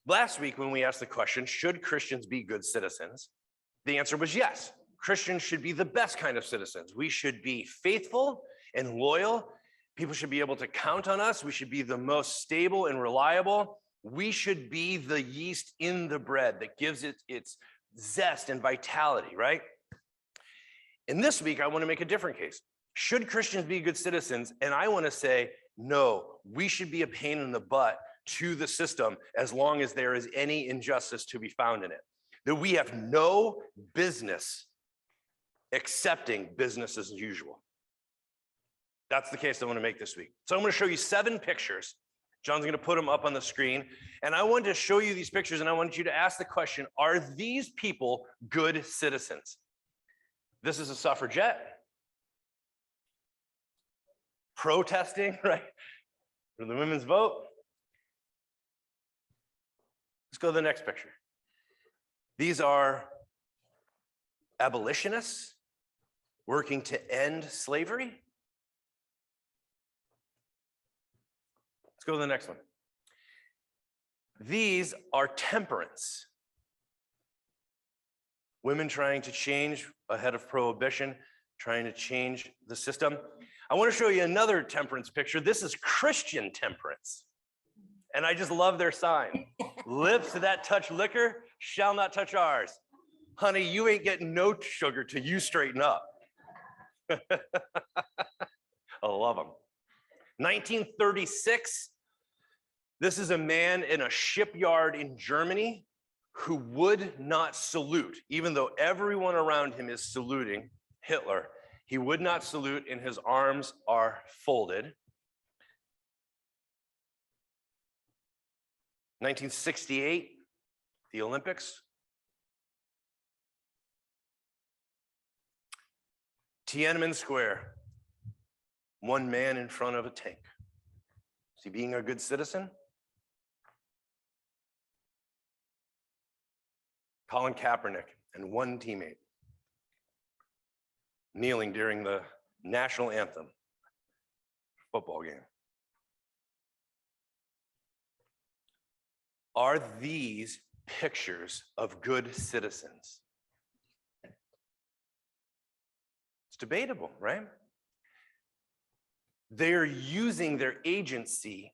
Last week, when we asked the question, should Christians be good citizens? The answer was yes. Christians should be the best kind of citizens. We should be faithful and loyal. People should be able to count on us. We should be the most stable and reliable. We should be the yeast in the bread that gives it its zest and vitality, right? And this week, I want to make a different case. Should Christians be good citizens? And I want to say, no, we should be a pain in the butt to the system as long as there is any injustice to be found in it. That we have no business accepting business as usual. That's the case I want to make this week. So I'm going to show you 7 pictures. John's going to put them up on the screen. And I want to show you these pictures, and I want you to ask the question, are these people good citizens? This is a suffragette protesting, right, for the women's vote. Let's go to the next picture. These are abolitionists working to end slavery. Let's go to the next one. These are temperance. Women trying to change ahead of prohibition, trying to change the system. I want to show you another temperance picture. This is Christian temperance. And I just love their sign. Lips that touch liquor shall not touch ours. Honey, you ain't getting no sugar till you straighten up. I love them. 1936, this is a man in a shipyard in Germany who would not salute, even though everyone around him is saluting Hitler. He would not salute, and his arms are folded. 1968, the Olympics. Tiananmen Square, one man in front of a tank. Is he being a good citizen? Colin Kaepernick and one teammate kneeling during the national anthem football game. Are these pictures of good citizens? It's debatable, right? They're using their agency,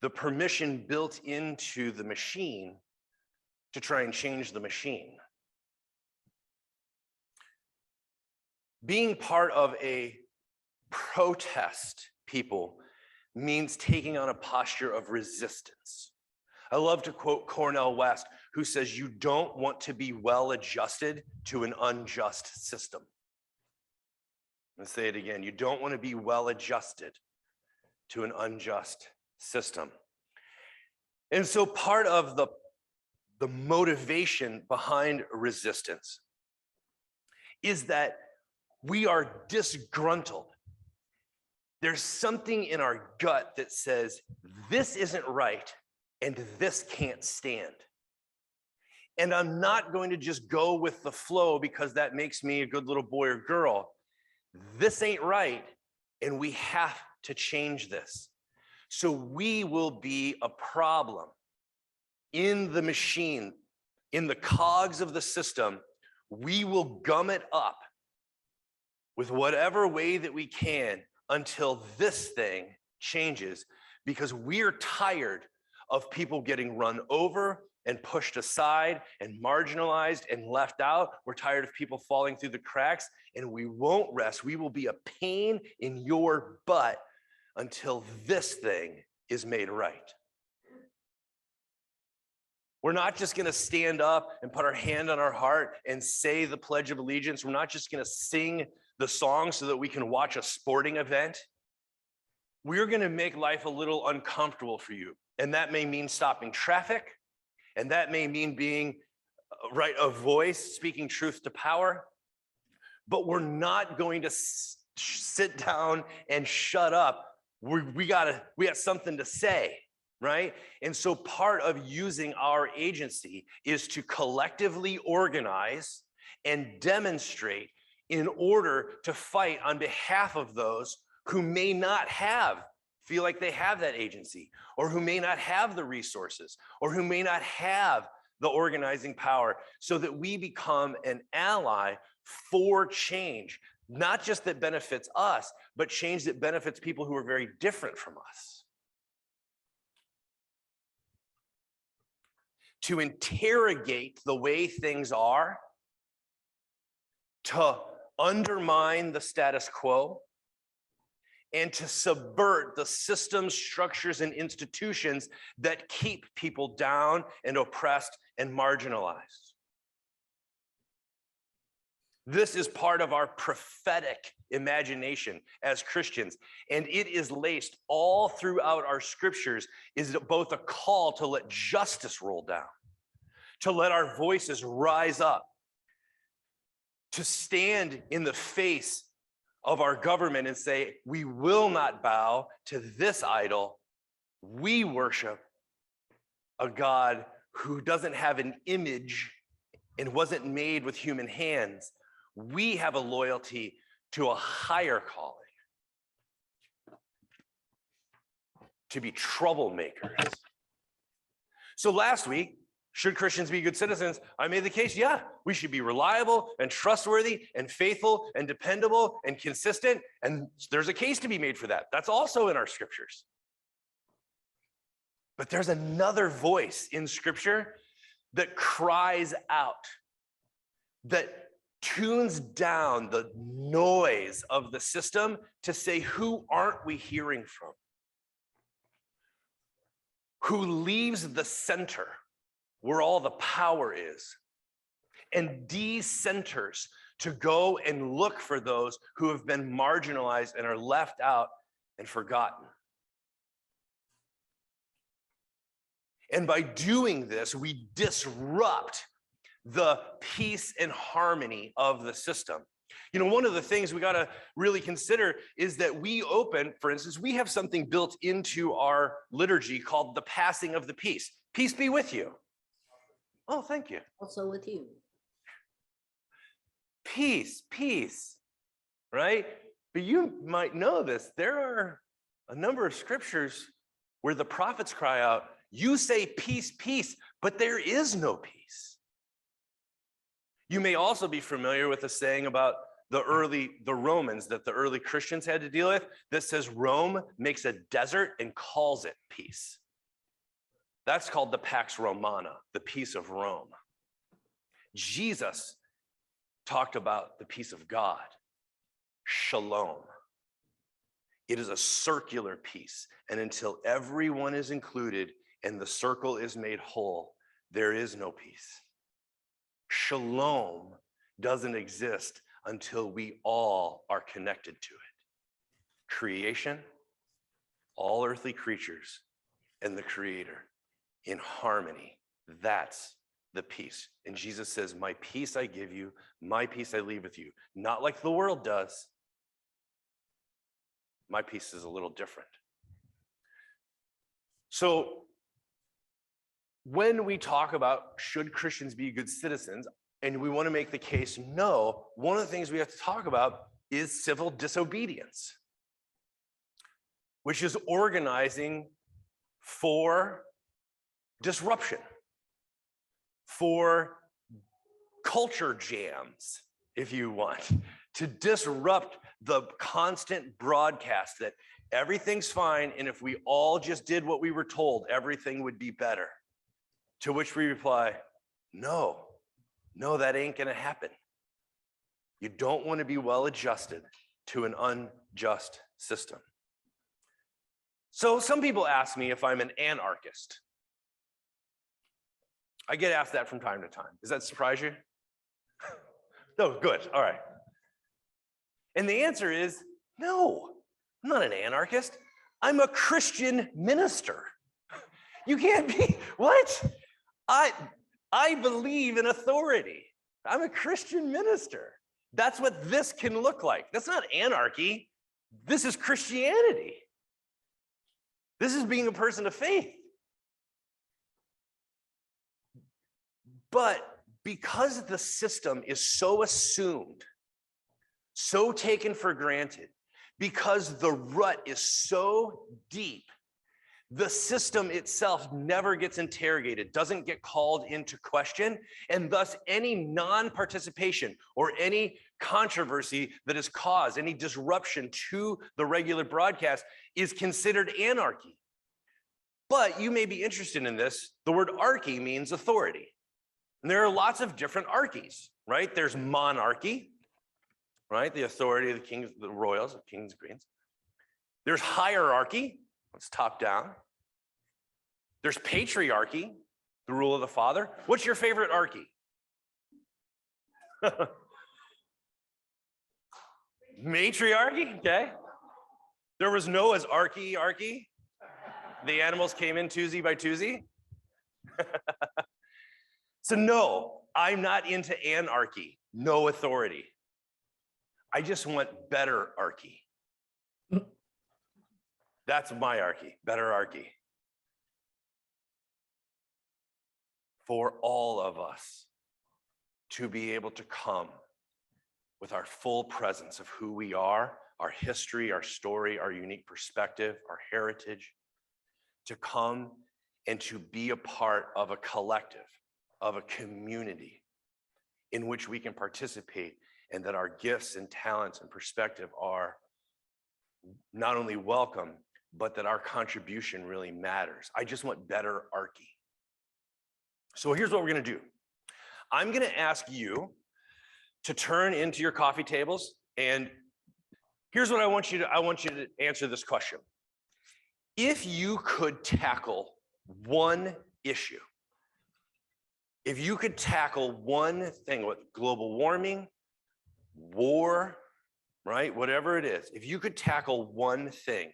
the permission built into the machine, to try and change the machine. Being part of a protest, people, means taking on a posture of resistance. I love to quote Cornel West, who says, you don't want to be well adjusted to an unjust system. Let's say it again. You don't want to be well adjusted to an unjust system. And so part of the motivation behind resistance is that we are disgruntled. There's something in our gut that says, this isn't right and this can't stand. And I'm not going to just go with the flow because that makes me a good little boy or girl. This ain't right, and we have to change this. So we will be a problem in the machine, in the cogs of the system. We will gum it up with whatever way that we can until this thing changes, because we're tired of people getting run over and pushed aside and marginalized and left out. We're tired of people falling through the cracks, and we won't rest. We will be a pain in your butt until this thing is made right. We're not just going to stand up and put our hand on our heart and say the Pledge of Allegiance. We're not just going to sing the song so that we can watch a sporting event. We're going to make life a little uncomfortable for you. And that may mean stopping traffic. And that may mean being a voice, speaking truth to power. But we're not going to sit down and shut up. We got something to say, right? And so part of using our agency is to collectively organize and demonstrate in order to fight on behalf of those who may not have feel like they have that agency, or who may not have the resources, or who may not have the organizing power, so that we become an ally for change, not just that benefits us, but change that benefits people who are very different from us. To interrogate the way things are, to undermine the status quo, and to subvert the systems, structures, and institutions that keep people down and oppressed and marginalized. This is part of our prophetic imagination as Christians, and it is laced all throughout our scriptures, is both a call to let justice roll down, to let our voices rise up, to stand in the face of our government and say, we will not bow to this idol. We worship a God who doesn't have an image and wasn't made with human hands. We have a loyalty to a higher calling, to be troublemakers. So last week, should Christians be good citizens? I made the case, yeah, we should be reliable and trustworthy and faithful and dependable and consistent. And there's a case to be made for that. That's also in our scriptures. But there's another voice in scripture that cries out, that tunes down the noise of the system to say, who aren't we hearing from? Who leaves the center where all the power is and decenters to go and look for those who have been marginalized and are left out and forgotten. And by doing this, we disrupt the peace and harmony of the system. You know, one of the things we got to really consider is that we open, for instance, we have something built into our liturgy called the passing of the peace. Peace be with you. Oh, thank you. Also with you. Peace, peace, right? But you might know this. There are a number of scriptures where the prophets cry out, you say peace, peace, but there is no peace. You may also be familiar with the saying about the Romans that the early Christians had to deal with that says Rome makes a desert and calls it peace. That's called the Pax Romana, the peace of Rome. Jesus talked about the peace of God, shalom. It is a circular peace, and until everyone is included and the circle is made whole, there is no peace. Shalom doesn't exist until we all are connected to it. Creation, all earthly creatures, and the Creator in harmony. That's the peace. And Jesus says, my peace I give you, my peace I leave with you. Not like the world does. My peace is a little different. So when we talk about should Christians be good citizens, and we want to make the case no, one of the things we have to talk about is civil disobedience, which is organizing for disruption, for culture jams, if you want, to disrupt the constant broadcast that everything's fine, and if we all just did what we were told, everything would be better. To which we reply, no, that ain't gonna happen. You don't want to be well adjusted to an unjust system. So some people ask me if I'm an anarchist. I get asked that from time to time. Does that surprise you? No, good, all right. And the answer is no, I'm not an anarchist. I'm a Christian minister. You can't be, what? I believe in authority. I'm a Christian minister. That's what this can look like. That's not anarchy. This is Christianity. This is being a person of faith. But because the system is so assumed, so taken for granted, because the rut is so deep. The system itself never gets interrogated, doesn't get called into question, and thus any non-participation or any controversy that is caused, any disruption to the regular broadcast is considered anarchy. But you may be interested in this. The word archy means authority. And there are lots of different archies, right? There's monarchy, right? The authority of the kings, the royals, the kings and queens. There's hierarchy. It's top down. There's patriarchy, the rule of the father. What's your favorite archy? Matriarchy, okay. There was Noah's archy. The animals came in twosy by twosy. So no, I'm not into anarchy, no authority. I just want better archy. That's my archy, better archy. For all of us to be able to come with our full presence of who we are, our history, our story, our unique perspective, our heritage, to come and to be a part of a collective, of a community in which we can participate, and that our gifts and talents and perspective are not only welcome, but that our contribution really matters. I just want better archy. So here's what we're gonna do. I'm gonna ask you to turn into your coffee tables, and here's what I want you to answer this question. If you could tackle one issue, if you could tackle one thing with global warming, war, right, whatever it is, if you could tackle one thing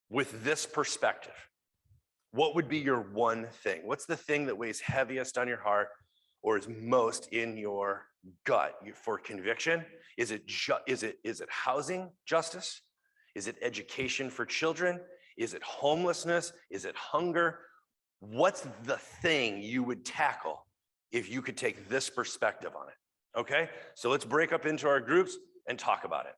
with this perspective, what would be your one thing? What's the thing that weighs heaviest on your heart or is most in your gut for conviction? Is it housing justice? Is it education for children? Is it homelessness? Is it hunger? What's the thing you would tackle if you could take this perspective on it? Okay, so let's break up into our groups and talk about it.